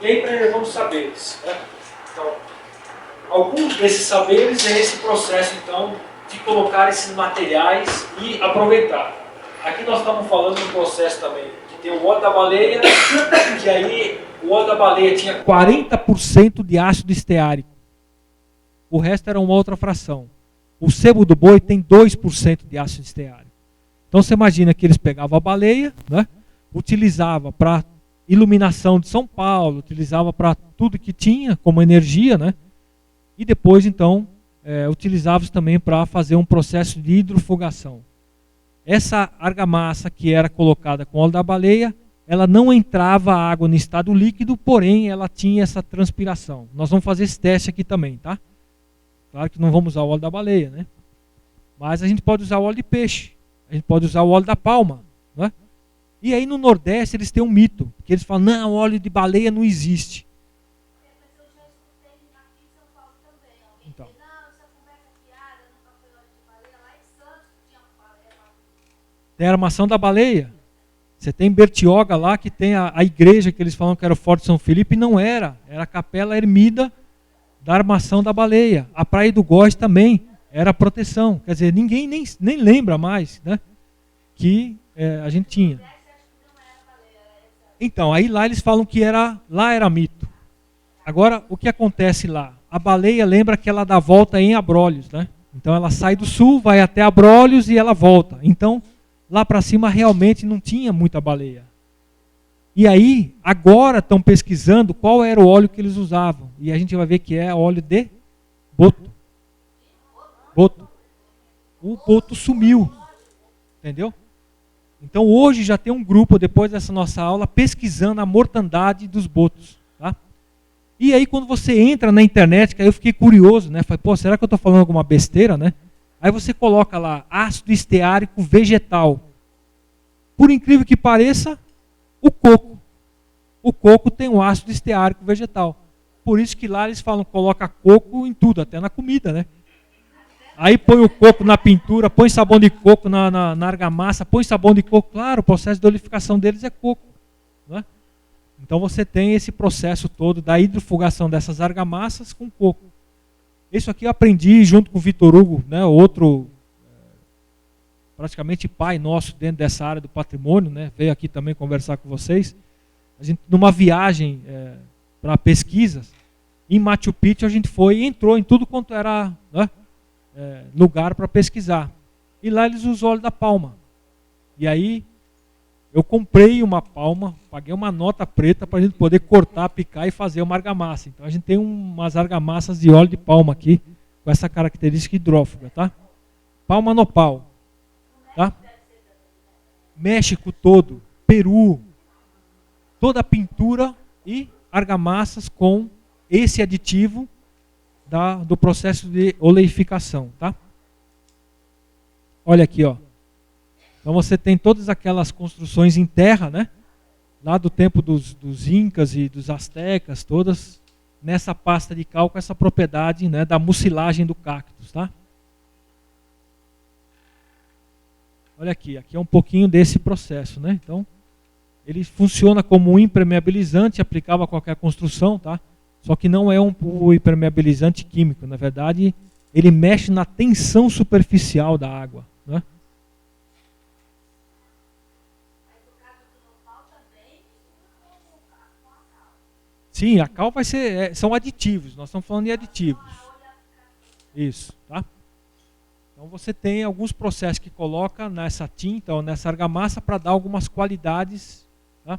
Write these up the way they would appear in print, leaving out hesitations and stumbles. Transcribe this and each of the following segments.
E aí preservamos saberes, né? Então, alguns desses saberes é esse processo, então, de colocar esses materiais e aproveitar. Aqui nós estamos falando de um processo também, que tem o óleo da baleia, que aí o óleo da baleia tinha 40% de ácido esteárico. O resto era uma outra fração. O sebo do boi tem 2% de ácido esteárico. Então você imagina que eles pegavam a baleia, né, utilizavam para iluminação de São Paulo, utilizava para tudo que tinha como energia, né, e depois então utilizavam também para fazer um processo de hidrofogação. Essa argamassa que era colocada com óleo da baleia, ela não entrava a água no estado líquido, porém ela tinha essa transpiração. Nós vamos fazer esse teste aqui também, tá? Claro que não vamos usar o óleo da baleia, né? Mas a gente pode usar o óleo de peixe, a gente pode usar o óleo da palma, né? E aí no Nordeste eles têm um mito, que eles falam, não, óleo de baleia não existe. Então. Tem a armação da baleia. Você tem Bertioga lá, que tem a igreja que eles falam que era o Forte São Felipe, não era. Era a Capela Ermida da armação da baleia. A Praia do Góis também era a proteção. Quer dizer, ninguém nem lembra mais, né, que a gente tinha. Então, aí lá eles falam que lá era mito. Agora, o que acontece lá? A baleia, lembra que ela dá volta em Abrolhos, né? Então ela sai do sul, vai até Abrolhos e ela volta. Então, lá para cima realmente não tinha muita baleia. E aí, agora estão pesquisando qual era o óleo que eles usavam. E a gente vai ver que é óleo de boto. Boto. O boto sumiu. Entendeu? Então hoje já tem um grupo, depois dessa nossa aula, pesquisando a mortandade dos botos. Tá? E aí quando você entra na internet, que aí eu fiquei curioso, né? Falei, pô, será que eu estou falando alguma besteira, né? Aí você coloca lá, ácido esteárico vegetal. Por incrível que pareça, o coco. O coco tem um ácido esteárico vegetal. Por isso que lá eles falam, coloca coco em tudo, até na comida, né? Aí põe o coco na pintura, põe sabão de coco na argamassa, põe sabão de coco. Claro, o processo de oleficação deles é coco. Né? Então você tem esse processo todo da hidrofugação dessas argamassas com coco. Isso aqui eu aprendi junto com o Vitor Hugo, né, outro praticamente pai nosso dentro dessa área do patrimônio, né, veio aqui também conversar com vocês. A gente, numa viagem para pesquisas, em Machu Picchu a gente foi e entrou em tudo quanto era... Né, lugar para pesquisar. E lá eles usam óleo da palma. E aí eu comprei uma palma, paguei uma nota preta para a gente poder cortar, picar e fazer uma argamassa. Então a gente tem umas argamassas de óleo de palma aqui, com essa característica hidrófuga, tá? Palma nopal. Tá? México todo, Peru, toda a pintura e argamassas com esse aditivo do processo de oleificação, tá? Olha aqui, ó. Então você tem todas aquelas construções em terra, né? Lá do tempo dos incas e dos astecas, todas nessa pasta de cal com essa propriedade, né, da mucilagem do cactus, tá? Olha aqui é um pouquinho desse processo, né? Então, ele funciona como um impermeabilizante, aplicável a qualquer construção, tá? Só que não é um impermeabilizante químico. Na verdade, ele mexe na tensão superficial da água. Né? Sim, a cal vai ser... são aditivos. Nós estamos falando de aditivos. Isso, tá? Então você tem alguns processos que coloca nessa tinta ou nessa argamassa para dar algumas qualidades. Tá?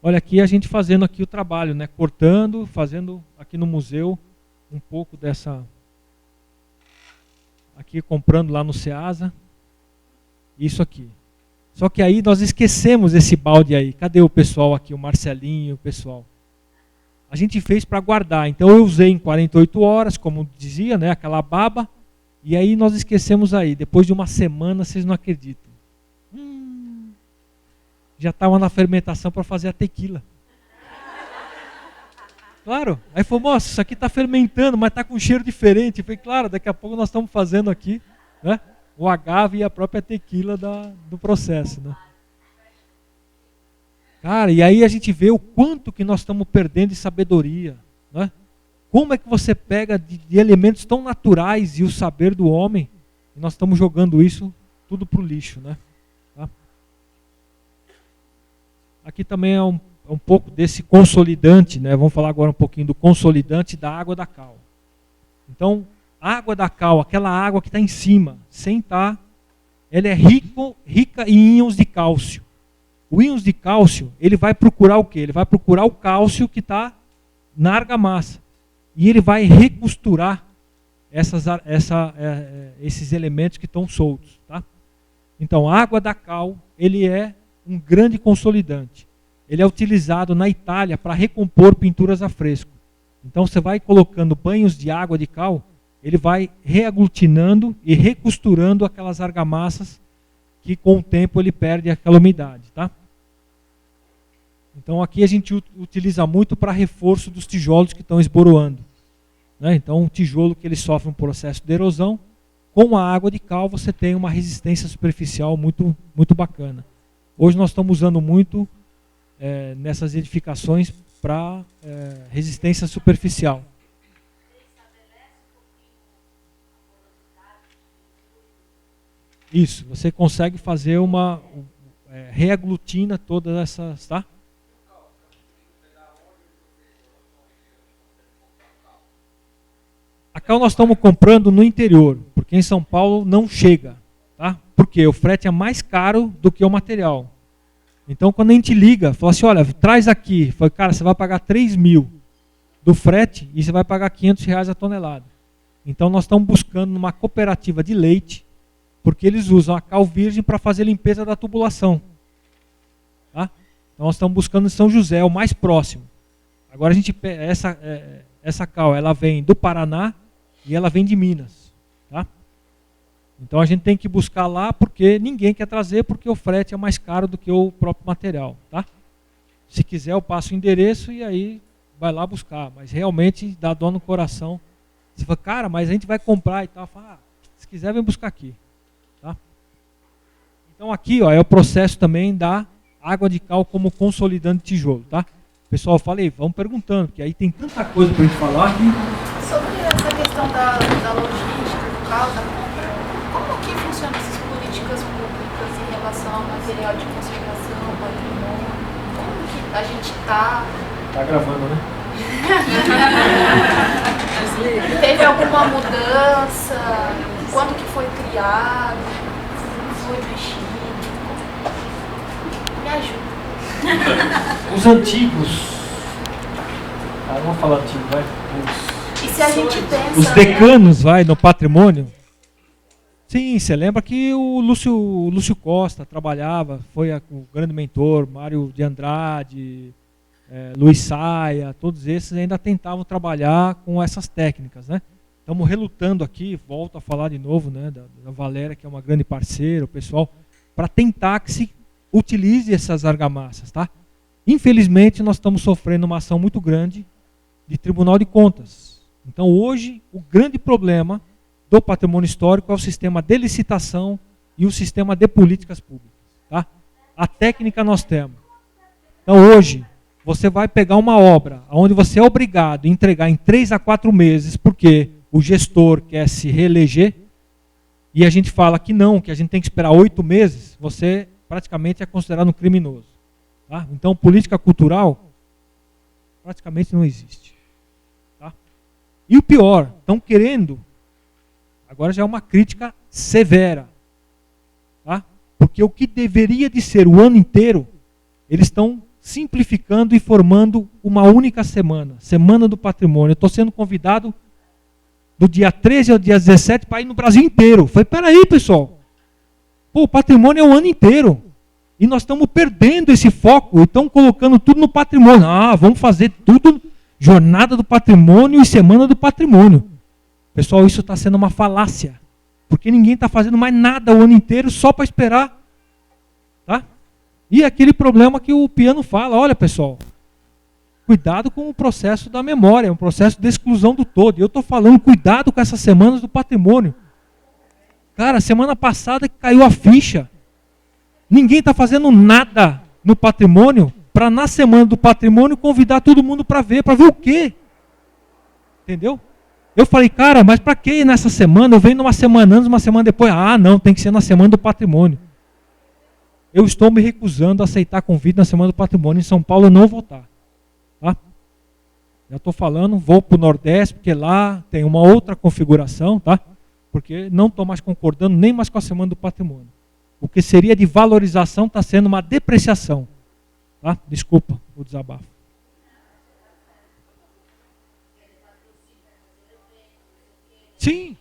Olha aqui a gente fazendo aqui o trabalho, né? Cortando, fazendo aqui no museu um pouco dessa... Aqui comprando lá no Ceasa. Isso aqui. Só que aí nós esquecemos esse balde aí. Cadê o pessoal aqui, o Marcelinho, o pessoal? A gente fez para guardar. Então eu usei em 48 horas, como dizia, né? Aquela baba. E aí nós esquecemos aí. Depois de uma semana, vocês não acreditam. Já estava na fermentação para fazer a tequila. Claro. Aí falou, moça, isso aqui está fermentando, mas está com um cheiro diferente. Eu falei, claro, daqui a pouco nós estamos fazendo aqui, né, o agave e a própria tequila do processo. Né? Cara, e aí a gente vê o quanto que nós estamos perdendo de sabedoria, né? Como é que você pega de elementos tão naturais e o saber do homem, e nós estamos jogando isso tudo para o lixo, né? Tá? Aqui também é um pouco desse consolidante, né? Vamos falar agora um pouquinho do consolidante da água da cal. Então, a água da cal, aquela água que está em cima, sem estar, ela é rica em íons de cálcio. O íons de cálcio, ele vai procurar o quê? Ele vai procurar o cálcio que está na argamassa. E ele vai recosturar esses elementos que estão soltos. Tá? Então, a água da cal, ele é um grande consolidante. Ele é utilizado na Itália para recompor pinturas a fresco. Então, você vai colocando banhos de água de cal, ele vai reaglutinando e recosturando aquelas argamassas que com o tempo ele perde aquela umidade. Tá? Então aqui a gente utiliza muito para reforço dos tijolos que estão esboroando. Né? Então um tijolo que ele sofre um processo de erosão, com a água de cal você tem uma resistência superficial muito, muito bacana. Hoje nós estamos usando muito nessas edificações para resistência superficial. Isso, você consegue fazer reaglutina todas essas, tá? A cal nós estamos comprando no interior, porque em São Paulo não chega, tá? Porque o frete é mais caro do que o material. Então quando a gente liga, fala assim, olha, traz aqui, fala, cara, você vai pagar 3 mil do frete e você vai pagar R$500 a tonelada. Então nós estamos buscando numa cooperativa de leite, porque eles usam a cal virgem para fazer limpeza da tubulação. Tá? Então nós estamos buscando em São José, o mais próximo. Agora a gente essa cal, ela vem do Paraná e ela vem de Minas. Tá? Então a gente tem que buscar lá porque ninguém quer trazer, porque o frete é mais caro do que o próprio material. Tá? Se quiser eu passo o endereço e aí vai lá buscar. Mas realmente dá dó no coração. Você fala, cara, mas a gente vai comprar e tal. Fala, se quiser vem buscar aqui. Tá? Então aqui ó, é o processo também da água de cal como consolidante de tijolo. Tá? Pessoal, eu falei, vamos perguntando, porque aí tem tanta coisa para a gente falar aqui. Sobre essa questão da logística, do cal, da compra, como que funcionam essas políticas públicas em relação ao material de conservação, ao patrimônio? Como que a gente está... Tá gravando, né? Teve alguma mudança? Quando que foi criado? Foi mexido? Me ajuda. Os antigos, vamos falar antigo, vai. E se a gente pensa... Os decanos, vai, no patrimônio. Sim, você lembra que o Lúcio Costa trabalhava, foi o grande mentor, Mário de Andrade, Luiz Saia, todos esses ainda tentavam trabalhar com essas técnicas, né? Estamos relutando aqui, volto a falar de novo, né, da Valéria, que é uma grande parceira, o pessoal, para tentar que se utilize essas argamassas, tá? Infelizmente, nós estamos sofrendo uma ação muito grande de Tribunal de Contas. Então, hoje, o grande problema do patrimônio histórico é o sistema de licitação e o sistema de políticas públicas, tá? A técnica nós temos. Então, hoje, você vai pegar uma obra onde você é obrigado a entregar em 3 a 4 meses, porque o gestor quer se reeleger, e a gente fala que não, que a gente tem que esperar 8 meses, você praticamente é considerado um criminoso. Tá? Então, política cultural praticamente não existe. Tá? E o pior, estão querendo, agora já é uma crítica severa, tá? Porque o que deveria de ser o ano inteiro, eles estão simplificando e formando uma única semana, Semana do Patrimônio. Eu estou sendo convidado do dia 13 ao dia 17 para ir no Brasil inteiro. Eu falei, peraí pessoal, pô, o patrimônio é o ano inteiro. E nós estamos perdendo esse foco e estamos colocando tudo no patrimônio. Ah, vamos fazer tudo, Jornada do Patrimônio e Semana do Patrimônio. Pessoal, isso está sendo uma falácia. Porque ninguém está fazendo mais nada o ano inteiro só para esperar. Tá? E aquele problema que o Piano fala, olha pessoal, cuidado com o processo da memória, é um processo de exclusão do todo. E eu estou falando, cuidado com essas semanas do patrimônio. Cara, semana passada caiu a ficha. Ninguém está fazendo nada no patrimônio para na semana do patrimônio convidar todo mundo para ver o quê? Entendeu? Eu falei, cara, mas para que nessa semana? Eu venho numa semana antes, uma semana depois. Ah, não, tem que ser na semana do patrimônio. Eu estou me recusando a aceitar convite na semana do patrimônio. Em São Paulo eu não vou estar. Tá? Já estou falando, vou para o Nordeste, porque lá tem uma outra configuração, tá? Porque não estou mais concordando nem mais com a semana do patrimônio. O que seria de valorização está sendo uma depreciação. Tá? Desculpa o desabafo. Sim,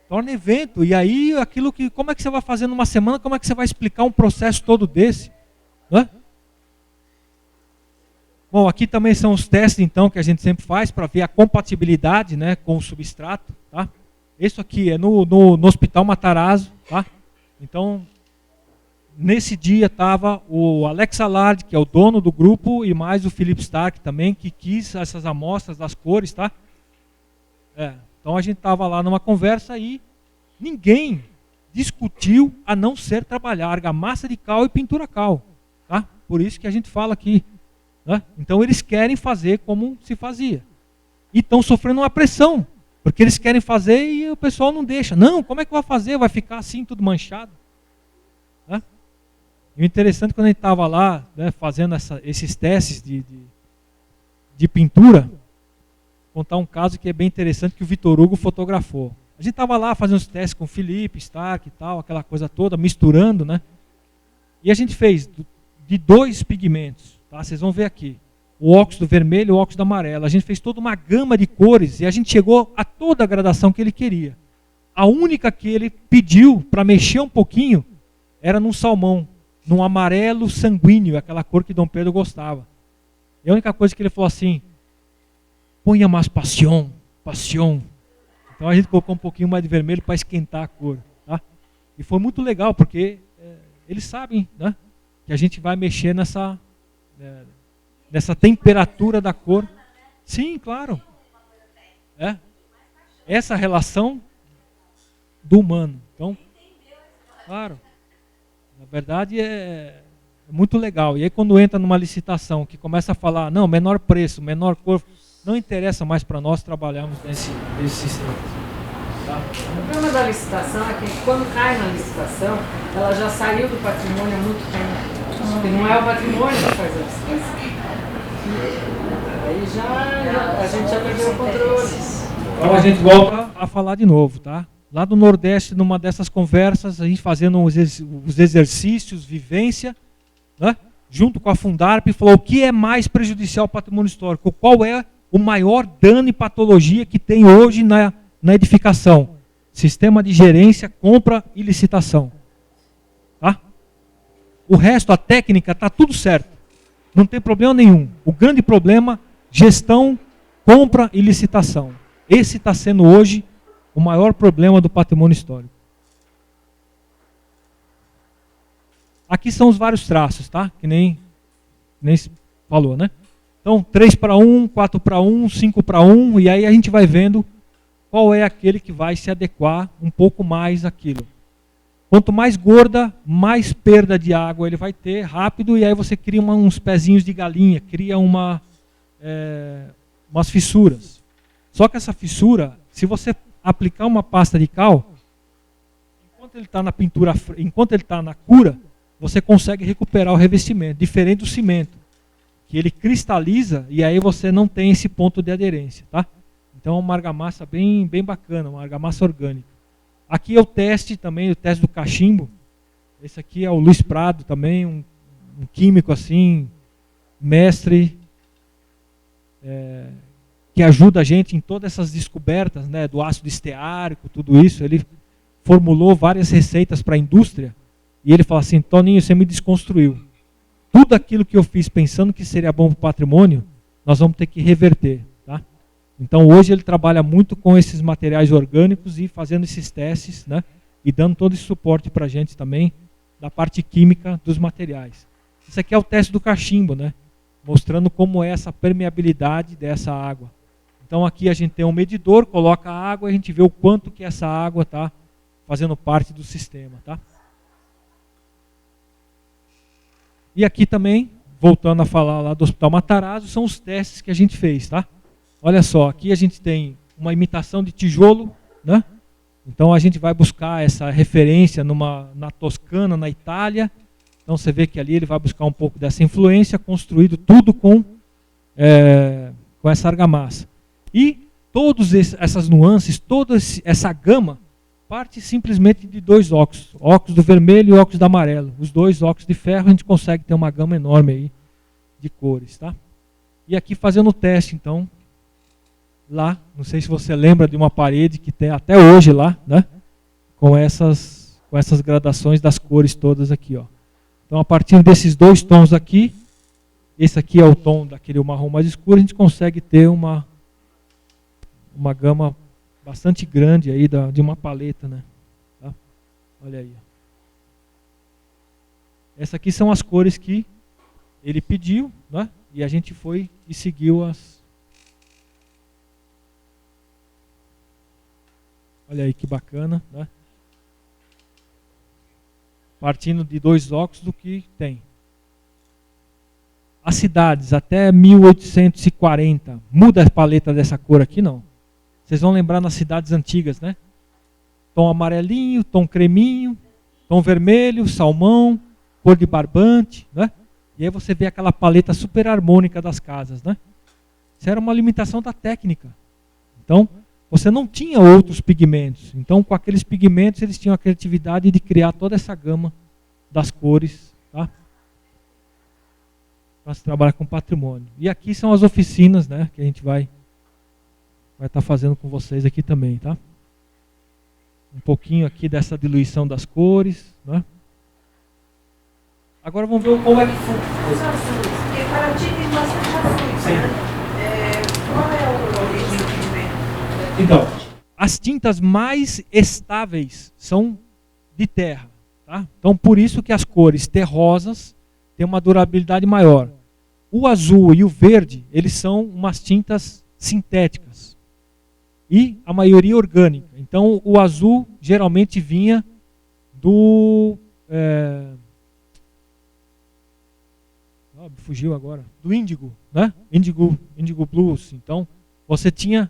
torna evento. E aí, aquilo que, como é que você vai fazer numa semana, como é que você vai explicar um processo todo desse? Né? Bom, aqui também são os testes, então, que a gente sempre faz para ver a compatibilidade, né, com o substrato. Tá? Isso aqui é no Hospital Matarazzo. Tá? Então, nesse dia estava o Alex Alard, que é o dono do grupo, e mais o Philip Stark também, que quis essas amostras das cores. Tá? Então a gente estava lá numa conversa e ninguém discutiu a não ser trabalhar argamassa de cal e pintura cal. Tá? Por isso que a gente fala aqui. Né? Então eles querem fazer como se fazia. E estão sofrendo uma pressão, porque eles querem fazer e o pessoal não deixa. Não, como é que vai fazer? Vai ficar assim tudo manchado. Né? E o interessante quando a gente estava lá, né, fazendo esses testes de pintura, contar um caso que é bem interessante que o Vitor Hugo fotografou. A gente estava lá fazendo os testes com o Felipe, Stark e tal, aquela coisa toda, misturando, né? E a gente fez de 2 pigmentos, tá? Vocês vão ver aqui. O óxido vermelho e o óxido amarelo. A gente fez toda uma gama de cores e a gente chegou a toda a gradação que ele queria. A única que ele pediu para mexer um pouquinho era num salmão, num amarelo sanguíneo, aquela cor que Dom Pedro gostava. E a única coisa que ele falou assim, ponha mais passion. Então a gente colocou um pouquinho mais de vermelho para esquentar a cor. Tá? E foi muito legal, porque eles sabem, né, que a gente vai mexer nessa temperatura da cor. Sim, claro. Essa relação do humano. Então, claro. Na verdade é muito legal. E aí quando entra numa licitação que começa a falar, não, menor preço, menor cor... Não interessa mais para nós trabalharmos nesse sistema. Tá? O problema da licitação é que quando cai na licitação, ela já saiu do patrimônio há muito tempo. Porque não é o patrimônio que faz a licitação. Aí a gente já perdeu o controle. Então a gente volta a falar de novo, tá? Lá do Nordeste, numa dessas conversas, a gente fazendo os exercícios, vivência, né? Junto com a Fundarp, falou o que é mais prejudicial ao patrimônio histórico, qual é o maior dano e patologia que tem hoje na edificação. Sistema de gerência, compra e licitação. Tá? O resto, a técnica, está tudo certo. Não tem problema nenhum. O grande problema, gestão, compra e licitação. Esse está sendo hoje o maior problema do patrimônio histórico. Aqui são os vários traços, tá? Que nem se falou, né? Então, 3:1, 4:1, 5:1, e aí a gente vai vendo qual é aquele que vai se adequar um pouco mais àquilo. Quanto mais gorda, mais perda de água ele vai ter, rápido, e aí você cria uns pezinhos de galinha, cria umas fissuras. Só que essa fissura, se você aplicar uma pasta de cal, enquanto ele está na pintura, enquanto ele está na cura, você consegue recuperar o revestimento, diferente do cimento, que ele cristaliza e aí você não tem esse ponto de aderência, tá? Então é uma argamassa bem bacana, uma argamassa orgânica. Aqui é o teste também, o teste do cachimbo. Esse aqui é o Luiz Prado também, um químico assim, mestre, que ajuda a gente em todas essas descobertas, né, do ácido esteárico, tudo isso. Ele formulou várias receitas para a indústria. E ele fala assim, Toninho, você me desconstruiu. Tudo aquilo que eu fiz pensando que seria bom para o patrimônio, nós vamos ter que reverter. Tá? Então hoje ele trabalha muito com esses materiais orgânicos e fazendo esses testes, né? E dando todo esse suporte para a gente também, da parte química dos materiais. Isso aqui é o teste do cachimbo, né? Mostrando como é essa permeabilidade dessa água. Então aqui a gente tem um medidor, coloca a água e a gente vê o quanto que essa água está fazendo parte do sistema. Tá? E aqui também, voltando a falar lá do Hospital Matarazzo, são os testes que a gente fez, tá? Olha só, aqui a gente tem uma imitação de tijolo, né? Então a gente vai buscar essa referência na Toscana, na Itália. Então você vê que ali ele vai buscar um pouco dessa influência, construído tudo com essa argamassa. E todas essas nuances, toda essa gama, parte simplesmente de dois óxidos. Óxido do vermelho e óxido do amarelo. Os dois óxidos de ferro, a gente consegue ter uma gama enorme aí de cores, tá? E aqui fazendo o teste, então, lá, não sei se você lembra de uma parede que tem até hoje lá, né? Com essas gradações das cores todas aqui, ó. Então, a partir desses dois tons aqui, esse aqui é o tom daquele marrom mais escuro, a gente consegue ter uma gama bastante grande aí de uma paleta, né? Tá? Olha aí. Essas aqui são as cores que ele pediu, né? E a gente foi e seguiu as... Olha aí que bacana, né? Partindo de dois óxidos que tem. As cidades até 1840, muda a paleta dessa cor aqui? Não. Vocês vão lembrar nas cidades antigas, né? Tom amarelinho, tom creminho, tom vermelho, salmão, cor de barbante, né? E aí você vê aquela paleta super harmônica das casas, né? Isso era uma limitação da técnica. Então, você não tinha outros pigmentos. Então, com aqueles pigmentos, eles tinham a criatividade de criar toda essa gama das cores, tá? Para se trabalhar com patrimônio. E aqui são as oficinas, né? Que a gente vai estar fazendo com vocês aqui também, tá? Um pouquinho aqui dessa diluição das cores, né? Agora vamos ver como é que funciona. Porque Paraty tem bastante açúcar, né? Qual é a origem do pigmento? Então, as tintas mais estáveis são de terra, tá? Então, por isso que as cores terrosas têm uma durabilidade maior. O azul e o verde, eles são umas tintas sintéticas. E a maioria orgânica. Então, o azul geralmente vinha do... fugiu agora. Do índigo, né? Índigo blues. Então, você tinha...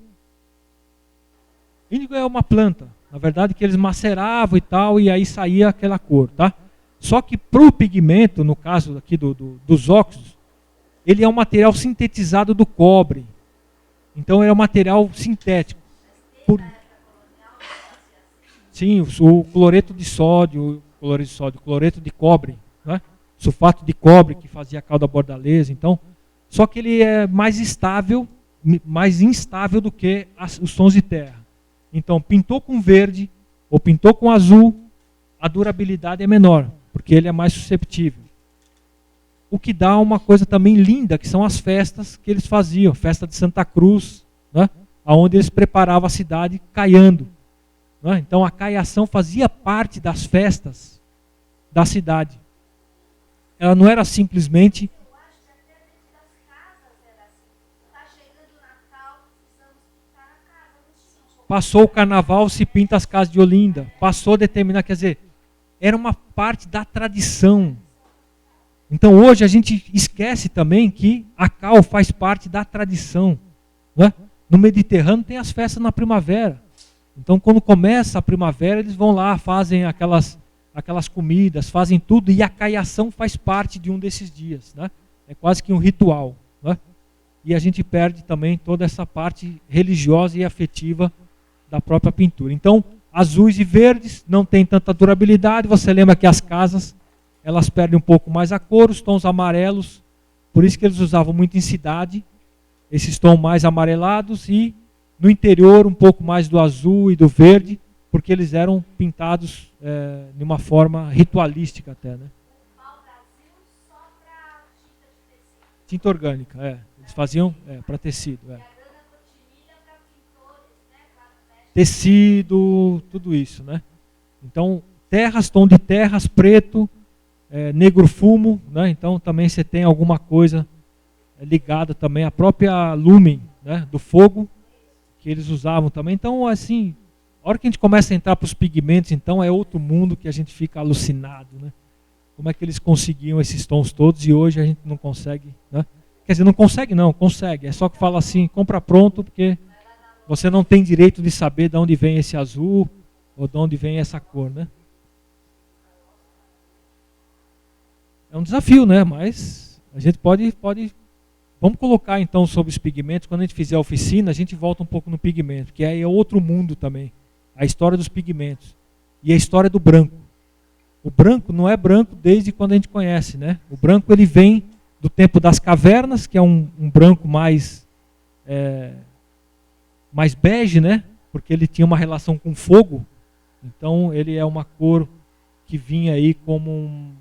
Índigo é uma planta. Na verdade, que eles maceravam e tal, e aí saía aquela cor, tá? Só que para o pigmento, no caso aqui dos óxidos, ele é um material sintetizado do cobre. Então, é um material sintético. Sim, o cloreto de sódio, cloreto de cobre, né? Sulfato de cobre que fazia a calda bordaleza. Então, só que ele é mais estável, mais instável do que os tons de terra. Então, pintou com verde ou pintou com azul, a durabilidade é menor, porque ele é mais susceptível. O que dá uma coisa também linda, que são as festas que eles faziam, festa de Santa Cruz, né? Onde eles preparavam a cidade caiando. Né? Então a caiação fazia parte das festas da cidade. Ela não era simplesmente... Eu acho que até dentro das casas era assim. Está chegando o Natal, precisamos pintar a casa. Passou o carnaval, se pinta as casas de Olinda. Passou a determinar, quer dizer, era uma parte da tradição. Então hoje a gente esquece também que a cal faz parte da tradição. Né? No Mediterrâneo tem as festas na primavera. Então quando começa a primavera, eles vão lá, fazem aquelas comidas, fazem tudo, e a caiação faz parte de um desses dias. Né? É quase que um ritual. Né? E a gente perde também toda essa parte religiosa e afetiva da própria pintura. Então, azuis e verdes não tem tanta durabilidade. Você lembra que as casas, elas perdem um pouco mais a cor, os tons amarelos, por isso que eles usavam muito em cidade, esses tons mais amarelados, e no interior um pouco mais do azul e do verde, porque eles eram pintados de uma forma ritualística até. Né? O pau-brasil só para tinta de tecido. Tinta orgânica, eles faziam para tecido. E a grana cotimilha para pintores, né? Para Tecido, tudo isso. Né? Então, terras, tom de terras, preto, negro fumo, né? Então também você tem alguma coisa ligada também à própria lumen, né? Do fogo, que eles usavam também. Então, assim, a hora que a gente começa a entrar para os pigmentos, então é outro mundo que a gente fica alucinado, né? como é que eles conseguiam esses tons todos e hoje a gente não consegue, né? Quer dizer, não consegue não, consegue. É só que fala assim, compra pronto, porque você não tem direito de saber de onde vem esse azul ou de onde vem essa cor, né? É um desafio, né? Mas a gente pode... Vamos colocar então sobre os pigmentos. Quando a gente fizer a oficina, a gente volta um pouco no pigmento, que aí é outro mundo também. A história dos pigmentos. E a história do branco. O branco não é branco desde quando a gente conhece, né? O branco ele vem do tempo das cavernas, que é um branco mais bege, né? Porque ele tinha uma relação com fogo. Então ele é uma cor que vinha aí como um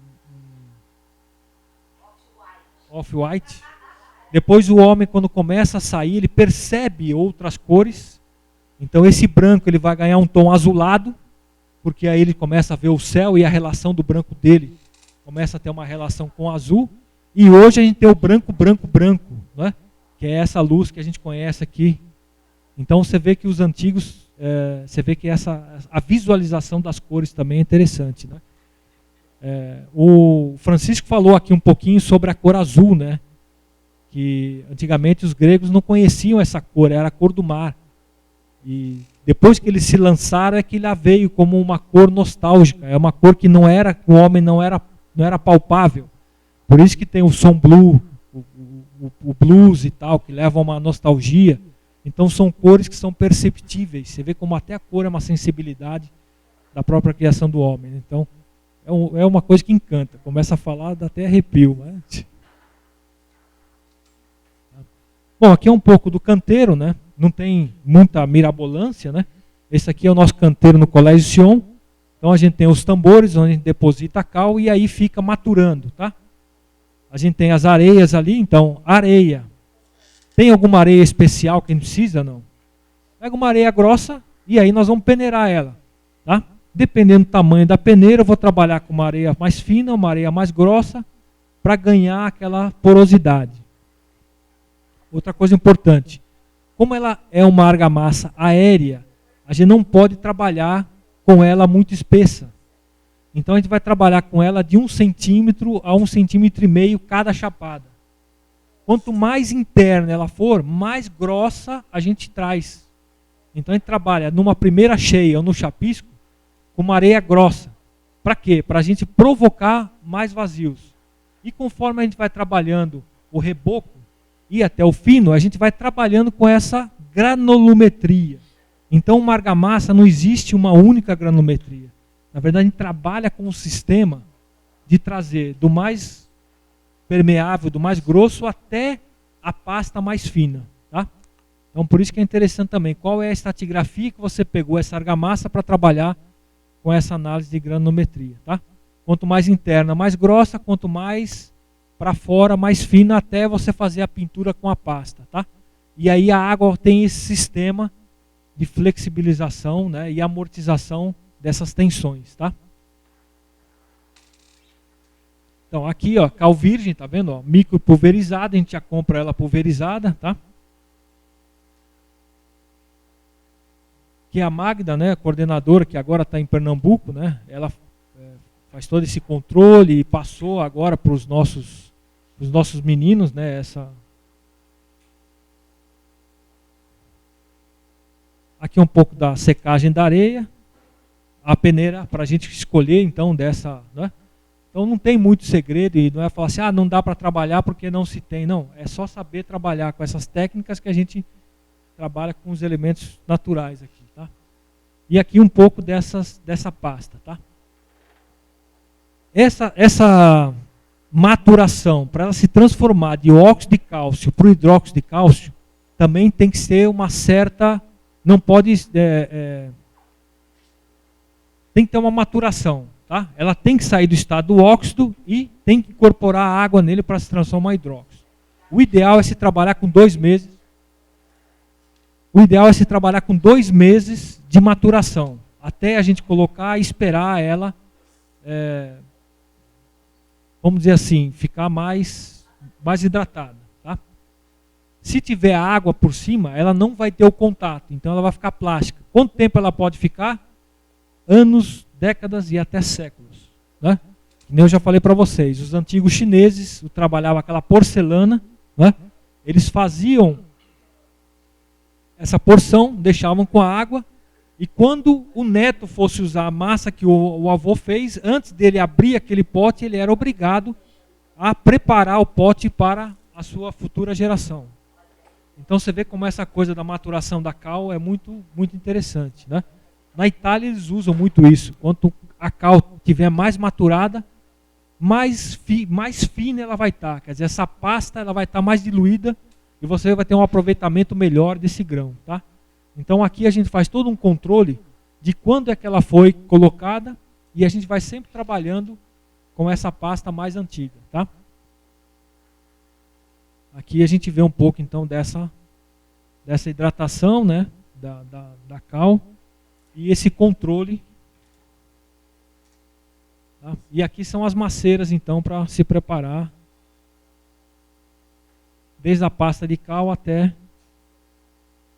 off-white. Depois o homem, quando começa a sair, ele percebe outras cores. Então esse branco ele vai ganhar um tom azulado, porque aí ele começa a ver o céu e a relação do branco dele começa a ter uma relação com o azul. E hoje a gente tem o branco, né? Que é essa luz que a gente conhece aqui. Então você vê que os antigos, você vê que a visualização das cores também é interessante, né? O Francisco falou aqui um pouquinho sobre a cor azul, né? Que antigamente os gregos não conheciam essa cor, era a cor do mar. E depois que eles se lançaram é que ela veio como uma cor nostálgica, é uma cor que não era, o homem não era palpável. Por isso que tem o som blue, o blues e tal, que levam a uma nostalgia. Então são cores que são perceptíveis. Você vê como até a cor é uma sensibilidade da própria criação do homem. Então é uma coisa que encanta. Começa a falar, dá até arrepio. Né? Bom, aqui é um pouco do canteiro, né? Não tem muita mirabolância, né? Esse aqui é o nosso canteiro no Colégio Sion. Então a gente tem os tambores, onde a gente deposita a cal e aí fica maturando, tá? A gente tem as areias ali, então areia. Tem alguma areia especial que a gente precisa? Não. Pega uma areia grossa e aí nós vamos peneirar ela, tá? Dependendo do tamanho da peneira, eu vou trabalhar com uma areia mais fina, uma areia mais grossa, para ganhar aquela porosidade. Outra coisa importante, como ela é uma argamassa aérea, a gente não pode trabalhar com ela muito espessa. Então a gente vai trabalhar com ela de 1 centímetro a 1,5 centímetros cada chapada. Quanto mais interna ela for, mais grossa a gente traz. Então a gente trabalha numa primeira cheia ou no chapisco com uma areia grossa. Para quê? Para a gente provocar mais vazios. E conforme a gente vai trabalhando o reboco e até o fino, a gente vai trabalhando com essa granulometria. Então uma argamassa não existe uma única granulometria. Na verdade, a gente trabalha com um sistema de trazer do mais permeável, do mais grosso, até a pasta mais fina. Tá? Então, por isso que é interessante também, qual é a estratigrafia que você pegou essa argamassa para trabalhar com essa análise de granulometria. Tá? Quanto mais interna, mais grossa, quanto mais para fora, mais fina, até você fazer a pintura com a pasta. Tá? E aí a água tem esse sistema de flexibilização, né, e amortização dessas tensões, tá? Então aqui, ó, cal virgem, tá vendo, ó, micro pulverizada, a gente já compra ela pulverizada, tá? Que a Magda, né, a coordenadora que agora está em Pernambuco, né, ela faz todo esse controle e passou agora para os nossos meninos, né, aqui um pouco da secagem da areia. A peneira para a gente escolher, então, dessa... Né? Então não tem muito segredo e não é falar assim, não dá para trabalhar porque não se tem. Não, é só saber trabalhar com essas técnicas que a gente trabalha com os elementos naturais aqui. Tá? E aqui um pouco dessa pasta. Tá? Essa maturação, para ela se transformar de óxido de cálcio para o hidróxido de cálcio, também tem que ser uma certa... Não pode... tem que ter uma maturação. Tá? Ela tem que sair do estado do óxido e tem que incorporar água nele para se transformar em hidróxido. O ideal é se trabalhar com 2 meses. O ideal é se trabalhar com 2 meses de maturação. Até a gente colocar e esperar ela, vamos dizer assim, ficar mais hidratada. Tá? Se tiver água por cima, ela não vai ter o contato. Então ela vai ficar plástica. Quanto tempo ela pode ficar? Anos, décadas e até séculos. Né? nem eu já falei para vocês, os antigos chineses trabalhavam aquela porcelana, né? Eles faziam essa porção, deixavam com a água, e quando o neto fosse usar a massa que o avô fez, antes dele abrir aquele pote, ele era obrigado a preparar o pote para a sua futura geração. Então você vê como essa coisa da maturação da cal é muito, muito interessante, né? Na Itália eles usam muito isso. Quanto a cal estiver mais maturada, mais fina ela vai estar. Quer dizer, essa pasta ela vai estar mais diluída e você vai ter um aproveitamento melhor desse grão, tá? Então aqui a gente faz todo um controle de quando é que ela foi colocada e a gente vai sempre trabalhando com essa pasta mais antiga, tá? Aqui a gente vê um pouco então dessa hidratação, né, da cal e esse controle. Tá? E aqui são as maceiras então para se preparar, desde a pasta de cal até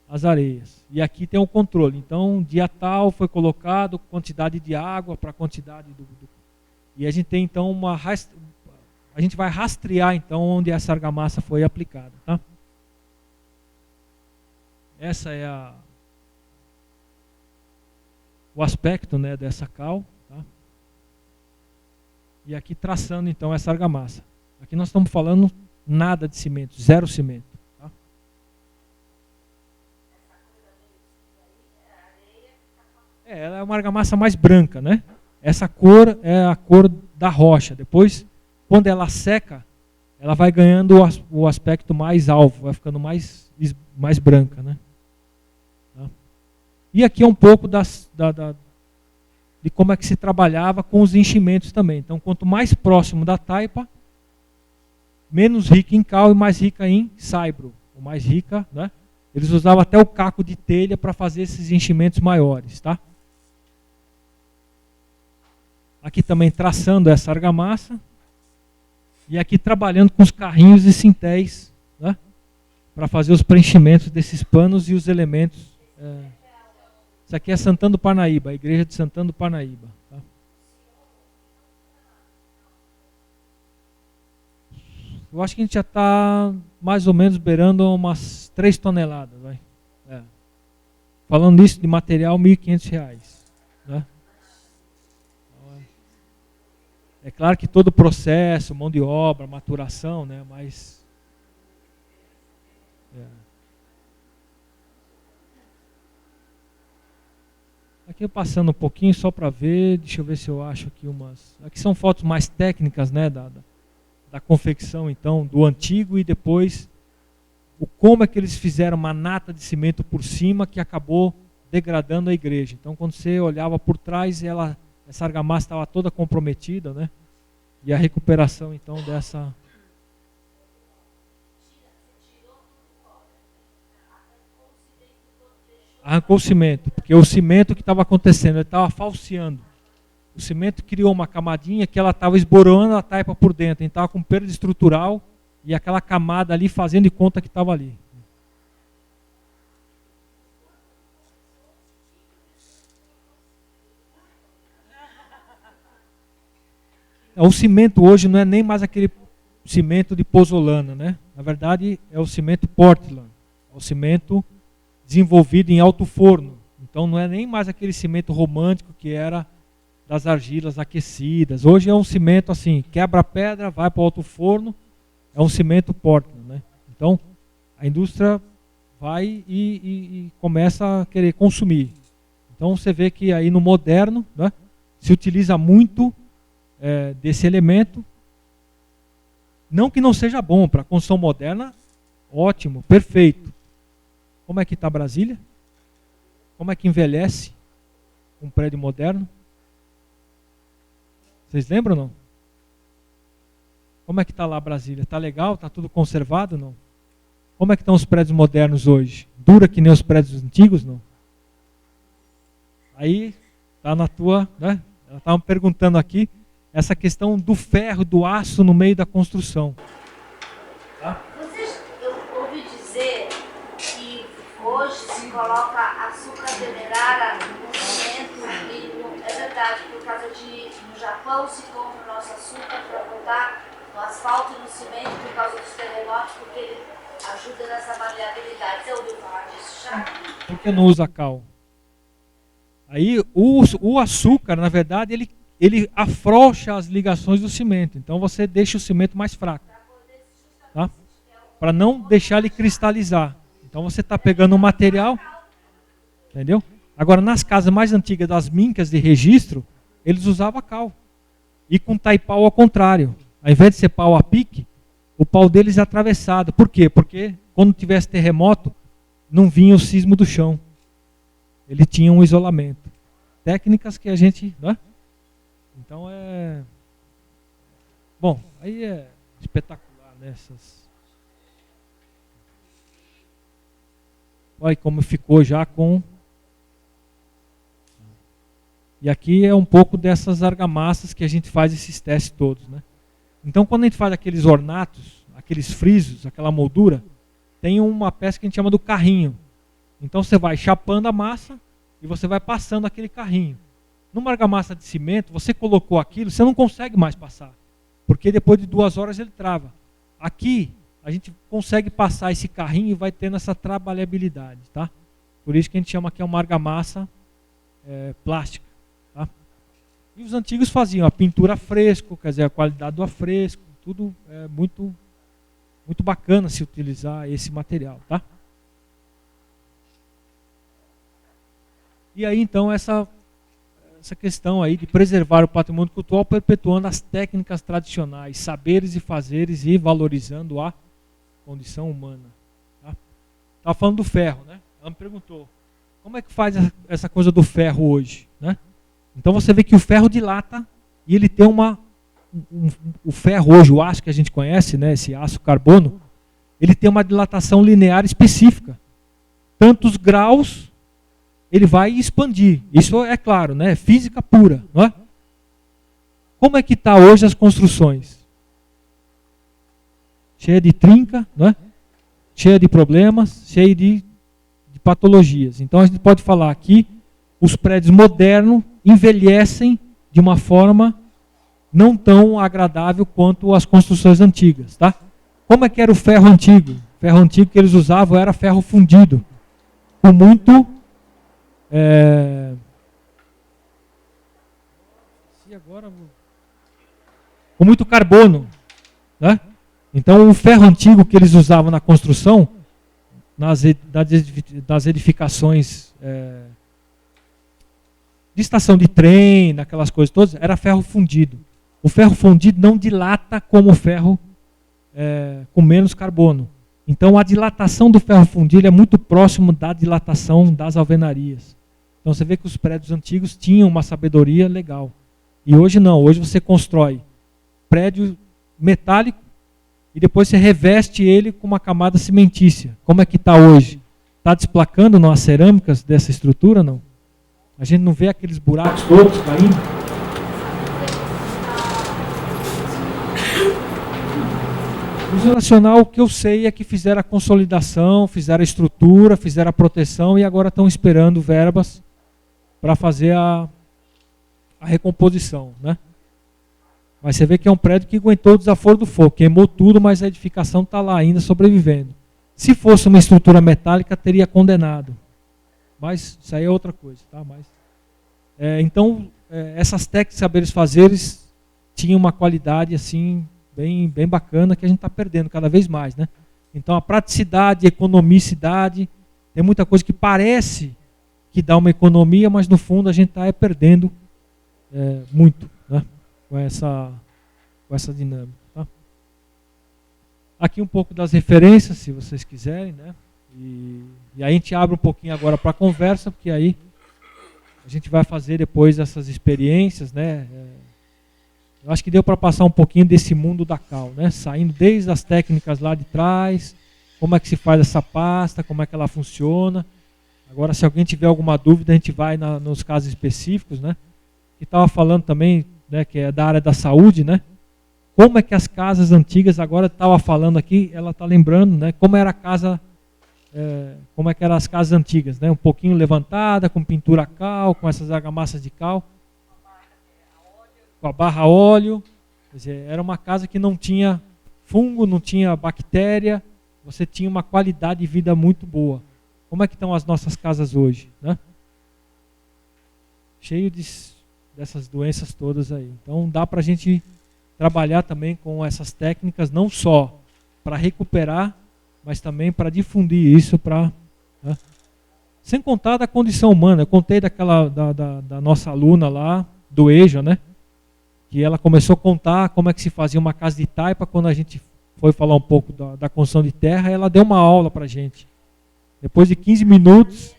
as areias. E aqui tem o controle. Então, dia tal foi colocado quantidade de água para quantidade e a gente tem então a gente vai rastrear então onde essa argamassa foi aplicada, tá? Essa é o aspecto, né, dessa cal, tá? E aqui traçando então essa argamassa. Aqui nós estamos falando nada de cimento, zero cimento. Tá? Ela é uma argamassa mais branca, né? Essa cor é a cor da rocha. Depois, quando ela seca, ela vai ganhando o aspecto mais alvo, vai ficando mais branca, né? Tá? E aqui é um pouco de como é que se trabalhava com os enchimentos também. Então, quanto mais próximo da taipa, menos rica em cal e mais rica em saibro, ou mais rica, né? Eles usavam até o caco de telha para fazer esses enchimentos maiores, tá? Aqui também traçando essa argamassa. E aqui trabalhando com os carrinhos e sintéis, né? Para fazer os preenchimentos desses panos e os elementos. Isso aqui é Santana do Parnaíba, a igreja de Santana do Parnaíba. Tá? Eu acho que a gente já está mais ou menos beirando umas 3 toneladas. Vai. Falando isso de material, R$ 1.500. Né? É claro que todo o processo, mão de obra, maturação, né? Mas... Aqui eu passando um pouquinho só para ver, deixa eu ver se eu acho aqui umas... Aqui são fotos mais técnicas, né, da confecção, então, do antigo e depois como é que eles fizeram uma nata de cimento por cima que acabou degradando a igreja. Então, quando você olhava por trás, essa argamassa estava toda comprometida, né? E a recuperação, então, dessa... Arrancou o cimento, porque o cimento que estava acontecendo, ele estava falseando. O cimento criou uma camadinha que ela estava esboroando a taipa por dentro, então estava com perda estrutural e aquela camada ali fazendo de conta que estava ali. O cimento hoje não é nem mais aquele cimento de pozolana, né? Na verdade é o cimento Portland, é o cimento desenvolvido em alto forno. Então não é nem mais aquele cimento romântico que era das argilas aquecidas. Hoje é um cimento assim, quebra a pedra, vai para o alto forno, é um cimento Portland, né? Então a indústria vai e começa a querer consumir. Então você vê que aí no moderno, né, se utiliza muito desse elemento. Não que não seja bom para a construção moderna, ótimo, perfeito. Como é que está Brasília? Como é que envelhece um prédio moderno? Vocês lembram ou não? Como é que está lá Brasília? Está legal? Está tudo conservado ou não? Como é que estão os prédios modernos hoje? Dura que nem os prédios antigos, não? Aí, está na tua... Né? Ela estava me perguntando aqui, essa questão do ferro, do aço no meio da construção. Tá? Eu ouvi dizer que hoje se coloca açúcar demerara no cimento e é verdade, por causa de no Japão se compra o nosso açúcar para botar no asfalto e no cimento por causa dos terremotos, porque ele ajuda nessa maleabilidade. Você ouviu falar disso já? Por que não usa cal? Aí o açúcar, na verdade, ele afrouxa as ligações do cimento. Então você deixa o cimento mais fraco. Tá? Para não deixar ele cristalizar. Então você está pegando um material, entendeu? Agora nas casas mais antigas das mincas de registro, eles usavam cal. E com taipau ao contrário. Ao invés de ser pau a pique, o pau deles é atravessado. Por quê? Porque quando tivesse terremoto, não vinha o sismo do chão. Ele tinha um isolamento. Técnicas que a gente... Né? Então é... Bom, aí é espetacular, né? Olha como ficou já com... E aqui é um pouco dessas argamassas que a gente faz esses testes todos, né? Então quando a gente faz aqueles ornatos, aqueles frisos, aquela moldura, tem uma peça que a gente chama do carrinho. Então você vai chapando a massa e você vai passando aquele carrinho. Numa argamassa de cimento, você colocou aquilo, você não consegue mais passar. Porque depois de 2 horas ele trava. Aqui, a gente consegue passar esse carrinho e vai tendo essa trabalhabilidade, tá? Por isso que a gente chama que é uma argamassa plástica. Tá? E os antigos faziam a pintura a fresco, quer dizer, a qualidade do afresco, tudo é muito, muito bacana se utilizar esse material, tá? E aí então essa questão aí de preservar o patrimônio cultural perpetuando as técnicas tradicionais, saberes e fazeres e valorizando a condição humana. Tá? Estava falando do ferro, né? Ela me perguntou, como é que faz essa coisa do ferro hoje? Né? Então você vê que o ferro dilata e ele tem o ferro hoje, o aço que a gente conhece, né, esse aço carbono, ele tem uma dilatação linear específica. Tantos graus ele vai expandir. Isso é claro, né? Física pura, não é? Como é que está hoje as construções? Cheia de trinca, não é? Cheia de problemas, cheia de patologias. Então a gente pode falar que os prédios modernos envelhecem de uma forma não tão agradável quanto as construções antigas, tá? Como é que era o ferro antigo? O ferro antigo que eles usavam era ferro fundido, com muito com muito carbono, né? Então o ferro antigo que eles usavam na construção, nas edificações de estação de trem, naquelas coisas todas, era ferro fundido. O ferro fundido não dilata como o ferro com menos carbono. Então a dilatação do ferro fundido é muito próximo da dilatação das alvenarias. Então você vê que os prédios antigos tinham uma sabedoria legal. E hoje não, hoje você constrói prédio metálico e depois você reveste ele com uma camada cimentícia. Como é que está hoje? Está desplacando nas cerâmicas dessa estrutura, não? A gente não vê aqueles buracos todos caindo? O uso nacional, o que eu sei é que fizeram a consolidação, fizeram a estrutura, fizeram a proteção e agora estão esperando verbas para fazer a recomposição, né? Mas você vê que é um prédio que aguentou o desaforo do fogo, queimou tudo, mas a edificação está lá ainda sobrevivendo. Se fosse uma estrutura metálica, teria condenado. Mas isso aí é outra coisa, tá? Então, essas técnicas saberes fazeres tinham uma qualidade assim bem bacana que a gente está perdendo cada vez mais, né? Então a praticidade, a economicidade, tem muita coisa que parece que dá uma economia, mas no fundo a gente está perdendo muito, né? com essa dinâmica. Tá? Aqui um pouco das referências, se vocês quiserem, né? E aí a gente abre um pouquinho agora para a conversa, porque aí a gente vai fazer depois essas experiências, né? Eu acho que deu para passar um pouquinho desse mundo da cal, né? Saindo desde as técnicas lá de trás, como é que se faz essa pasta, como é que ela funciona. Agora, se alguém tiver alguma dúvida, a gente vai nos casos específicos, né? Que estava falando também, né, que é da área da saúde, né? Como é que as casas antigas, agora estava falando aqui, ela está lembrando, né? Como era a casa, como é que eram as casas antigas, né? Um pouquinho levantada, com pintura a cal, com essas argamassas de cal. com a barra óleo. Quer dizer, era uma casa que não tinha fungo, não tinha bactéria, você tinha uma qualidade de vida muito boa. Como é que estão as nossas casas hoje, né? Cheio dessas doenças todas aí. Então dá para a gente trabalhar também com essas técnicas, não só para recuperar, mas também para difundir isso para... Né? Sem contar da condição humana. Eu contei da nossa aluna lá, do EJA, né? Que ela começou a contar como é que se fazia uma casa de taipa. Quando a gente foi falar um pouco da construção de terra, ela deu uma aula para a gente. Depois de 15 minutos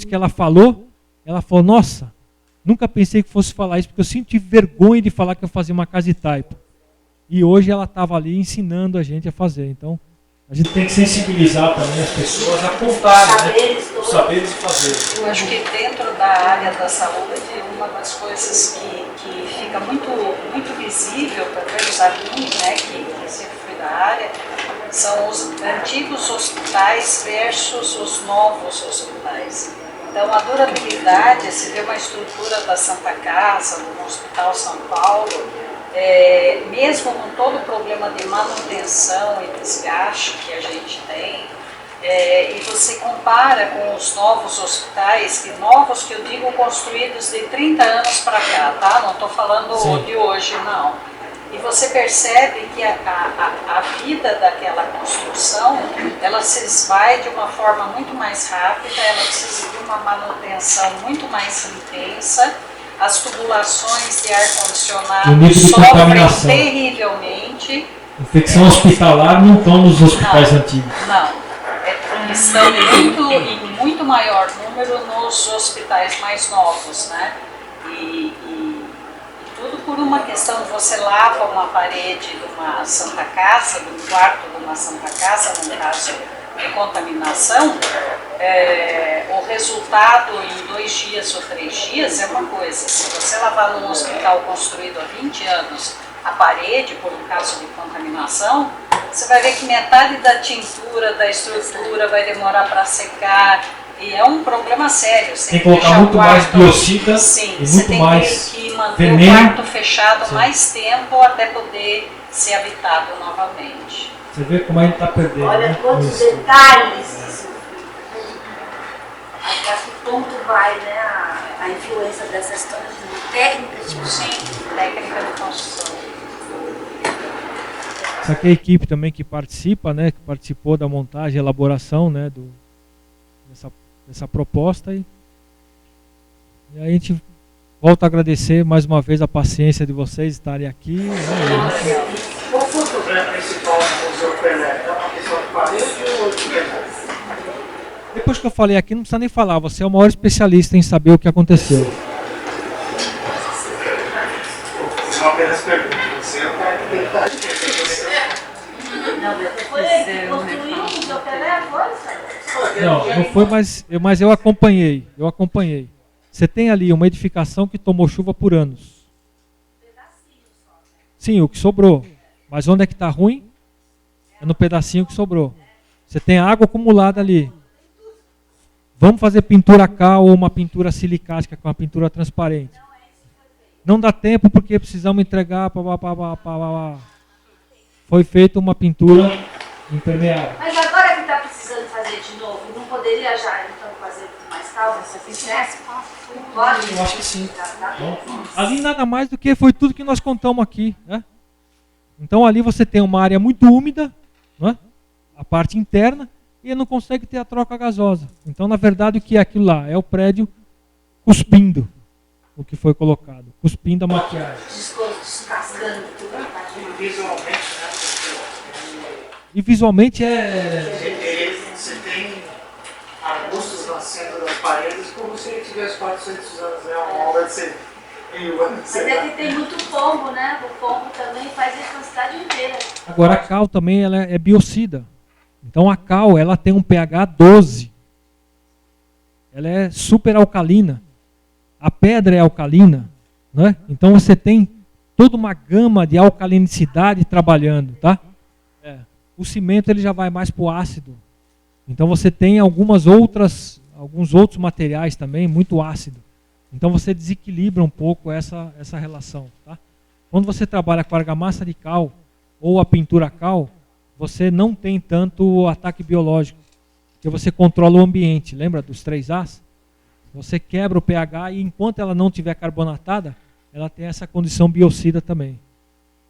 que ela falou, nossa, nunca pensei que fosse falar isso, porque eu sempre tive vergonha de falar que eu fazia uma casa de taipa. E hoje ela estava ali ensinando a gente a fazer. Então, a gente tem que sensibilizar também as pessoas a contarem, né? Os saberes de fazer. Eu acho que dentro da área da saúde, uma das coisas que fica muito visível para os alunos, né, que sempre fui da área, são os antigos hospitais versus os novos hospitais. Então, a durabilidade, se vê uma estrutura da Santa Casa, no Hospital São Paulo, mesmo com todo o problema de manutenção e desgaste que a gente tem, e você compara com os novos hospitais, novos que eu digo construídos de 30 anos para cá, tá? Não estou falando de hoje, não. E você percebe que a vida daquela construção, ela se esvai de uma forma muito mais rápida, ela precisa de uma manutenção muito mais intensa, as tubulações de ar-condicionado sofrem terrivelmente. Infecção hospitalar não estão nos hospitais antigos. Não. Estão em muito maior número nos hospitais mais novos, né? E tudo por uma questão de você lava uma parede de uma Santa Casa, de um quarto de uma Santa Casa, no caso de contaminação, o resultado em 2 dias ou 3 dias é uma coisa. Se você lavar num hospital construído há 20 anos a parede, por um caso de contaminação, você vai ver que metade da tintura, da estrutura vai demorar para secar, e é um problema sério. Você tem que colocar muito mais biocida e muito mais tem que manter o quarto fechado mais tempo até poder ser habitado novamente. Você vê como a gente está perdendo. Olha quantos detalhes. Até que ponto vai, né, a influência dessas técnicas de técnica de construção. Essa aqui é a equipe também que participa, né, que participou da montagem e elaboração, né, dessa proposta. E aí a gente volta a agradecer mais uma vez a paciência de vocês estarem aqui. Né, qual foi o problema principal do Museu Pelé? É uma questão de parede ou de verdade? Depois que eu falei aqui, não precisa nem falar, você é o maior especialista em saber o que aconteceu. Não apenas pergunta, você é o cara que tem que não foi, mas eu acompanhei. Você tem ali uma edificação que tomou chuva por anos. Sim, o que sobrou. Mas onde é que está ruim? É no pedacinho que sobrou. Você tem água acumulada ali. Vamos fazer pintura cal ou uma pintura silicática com uma pintura transparente. Não dá tempo porque precisamos entregar. Foi feita uma pintura impermeável. Mas agora que está precisando fazer de novo, não poderia já então fazer com mais calma? Se fizesse? Pode? Eu acho que sim. Ali nada mais do que foi tudo que nós contamos aqui, né? Então ali você tem uma área muito úmida, né? A parte interna, e não consegue ter a troca gasosa. Então, na verdade, o que é aquilo lá? É o prédio cuspindo o que foi colocado, cuspindo a maquiagem. Descascando tudo. visualmente, E visualmente Você tem arbustos nascendo das paredes como se ele tivesse 400 anos, é uma obra de ser Mas é que tem muito pombo, né? O pombo também faz isso na cidade inteira. Agora a cal também ela é biocida. Então a cal ela tem um pH 12. Ela é super alcalina. A pedra é alcalina, né? Então você tem toda uma gama de alcalinicidade trabalhando, tá? O cimento ele já vai mais para o ácido. Então você tem alguns outros materiais também muito ácido. Então você desequilibra um pouco essa relação. Tá? Quando você trabalha com argamassa de cal ou a pintura cal, você não tem tanto ataque biológico, porque você controla o ambiente. Lembra dos 3 As? Você quebra o pH e enquanto ela não estiver carbonatada, ela tem essa condição biocida também.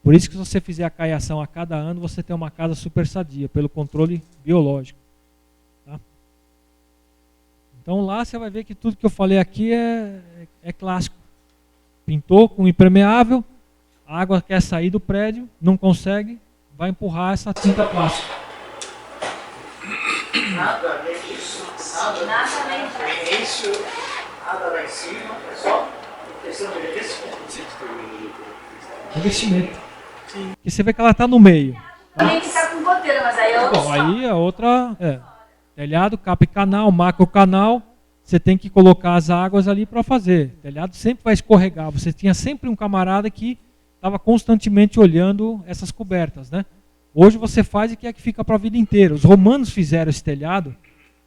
Por isso que se você fizer a caiação a cada ano, você tem uma casa super sadia, pelo controle biológico. Tá? Então lá você vai ver que tudo que eu falei aqui é clássico. Pintou com impermeável, a água quer sair do prédio, não consegue, vai empurrar essa tinta plástica. Nada além disso, nada no início, nada lá em cima, é só questão de Investimento. E você vê que ela está no meio. Tem que estar com goteira, mas aí é outro. Bom, aí a outra telhado, capa e canal, macro canal, você tem que colocar as águas ali para fazer. O telhado sempre vai escorregar. Você tinha sempre um camarada que estava constantemente olhando essas cobertas, né? Hoje você faz e quer que fica para a vida inteira. Os romanos fizeram esse telhado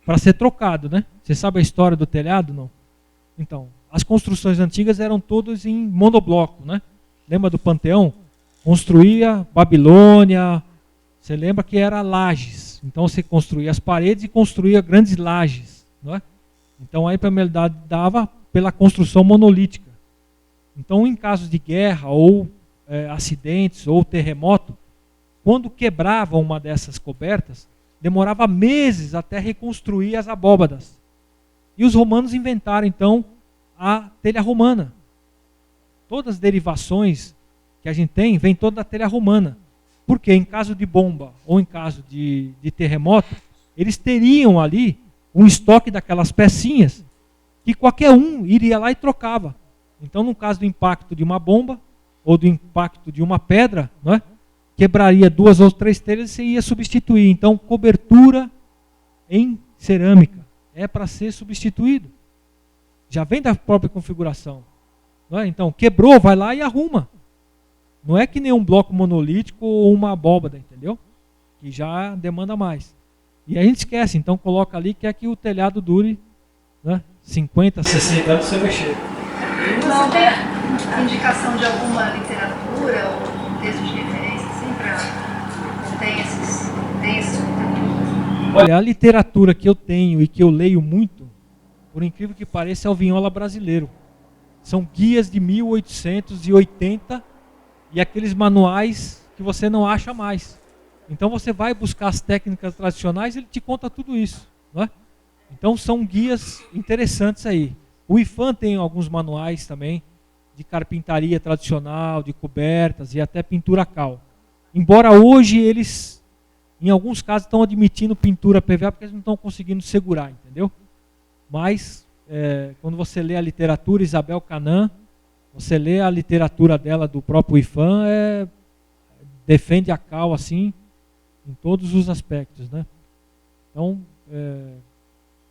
para ser trocado, né? Você sabe a história do telhado, não? Então, as construções antigas eram todas em monobloco, né? Lembra do Panteão? Construía Babilônia, você lembra que era lajes. Então você construía as paredes e construía grandes lajes, não é? Então a impermeabilidade dava pela construção monolítica. Então em casos de guerra ou acidentes ou terremoto, quando quebrava uma dessas cobertas, demorava meses até reconstruir as abóbadas. E os romanos inventaram então a telha romana. Todas as derivações que a gente tem, vem toda da telha romana. Porque em caso de bomba ou em caso de terremoto, eles teriam ali um estoque daquelas pecinhas que qualquer um iria lá e trocava. Então, no caso do impacto de uma bomba ou do impacto de uma pedra, não é? Quebraria 2 ou 3 telhas e você ia substituir. Então, cobertura em cerâmica é para ser substituído. Já vem da própria configuração. Não é? Então, quebrou, vai lá e arruma. Não é que nem um bloco monolítico ou uma abóbada, entendeu? Que já demanda mais. E a gente esquece, então coloca ali que é que o telhado dure, né, 50, 60 anos sem mexer. Não tem indicação de alguma literatura ou texto de referência, assim, para tem esses conteúdos? Olha, a literatura que eu tenho e que eu leio muito, por incrível que pareça, é o Vinhola brasileiro. São guias de 1880 e aqueles manuais que você não acha mais. Então você vai buscar as técnicas tradicionais e ele te conta tudo isso. Não é? Então são guias interessantes aí. O IFAM tem alguns manuais também de carpintaria tradicional, de cobertas e até pintura cal. Embora hoje eles, em alguns casos, estão admitindo pintura PVA porque eles não estão conseguindo segurar, entendeu? Mas quando você lê a literatura Isabel Canan, você lê a literatura dela do próprio IFAM, defende a cal assim em todos os aspectos, né? Então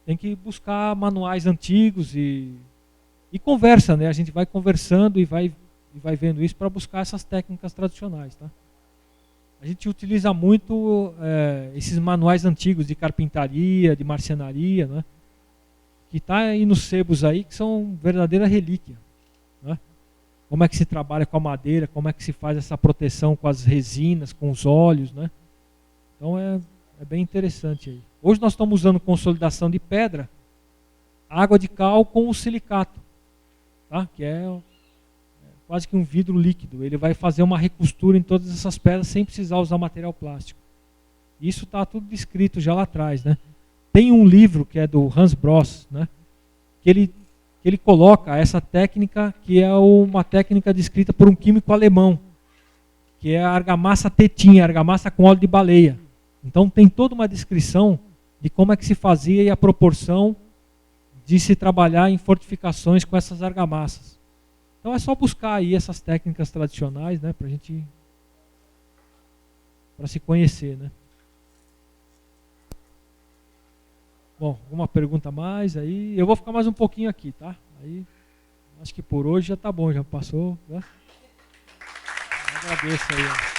tem que buscar manuais antigos e conversa, né? A gente vai conversando e vai vendo isso para buscar essas técnicas tradicionais, tá? A gente utiliza muito esses manuais antigos de carpintaria, de marcenaria, né? Que está aí nos sebos aí, que são verdadeira relíquia, né? Como é que se trabalha com a madeira, como é que se faz essa proteção com as resinas, com os óleos, né? Então é bem interessante aí. Hoje nós estamos usando consolidação de pedra, água de cal com o silicato, tá? Que é quase que um vidro líquido. Ele vai fazer uma recostura em todas essas pedras sem precisar usar material plástico. Isso está tudo descrito já lá atrás, né? Tem um livro que é do Hans Bross, né? Que ele coloca essa técnica, que é uma técnica descrita por um químico alemão, que é a argamassa tetinha, argamassa com óleo de baleia. Então tem toda uma descrição de como é que se fazia e a proporção de se trabalhar em fortificações com essas argamassas. Então é só buscar aí essas técnicas tradicionais, né, para se conhecer, né? Bom, alguma pergunta mais aí? Eu vou ficar mais um pouquinho aqui, tá? Aí acho que por hoje já tá bom, já passou, né? Agradeço aí.